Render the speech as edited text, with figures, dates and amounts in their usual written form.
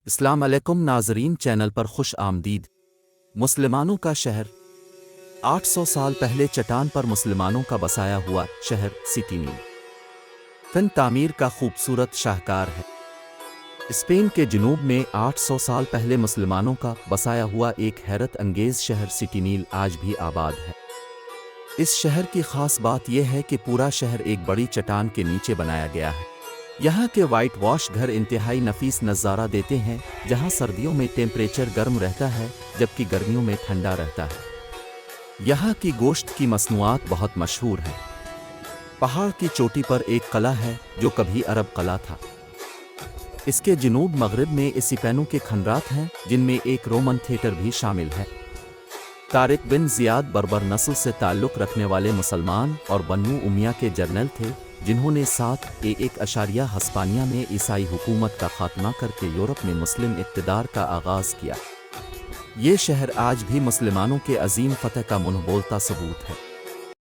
السلام علیکم ناظرین، چینل پر خوش آمدید۔ مسلمانوں کا شہر 800 سال پہلے چٹان پر مسلمانوں کا بسایا ہوا شہر سٹینی فن تعمیر کا خوبصورت شاہکار ہے۔ اسپین کے جنوب میں 800 سال پہلے مسلمانوں کا بسایا ہوا ایک حیرت انگیز شہر سٹینیل آج بھی آباد ہے۔ اس شہر کی خاص بات یہ ہے کہ پورا شہر ایک بڑی چٹان کے نیچے بنایا گیا ہے۔ یہاں کے وائٹ واش گھر انتہائی نفیس نظارہ دیتے ہیں، جہاں سردیوں میں ٹیمپریچر گرم رہتا ہے جبکہ گرمیوں میں ٹھنڈا رہتا ہے۔ یہاں کی گوشت کی مصنوعات بہت مشہور ہیں۔ پہاڑ کی چوٹی پر ایک قلعہ ہے جو کبھی عرب قلعہ تھا۔ اس کے جنوب مغرب میں اسپینوں کے کھنڈرات ہیں، جن میں ایک رومن تھیٹر بھی شامل ہے۔ طارق بن زیاد بربر نسل سے تعلق رکھنے والے مسلمان اور بنو امیہ کے جرنیل تھے، جنہوں نے 7 ہسپانیہ میں عیسائی حکومت کا خاتمہ کر کے یورپ میں مسلم اقتدار کا آغاز کیا۔ یہ شہر آج بھی مسلمانوں کے عظیم فتح کا منہ بولتا ثبوت ہے۔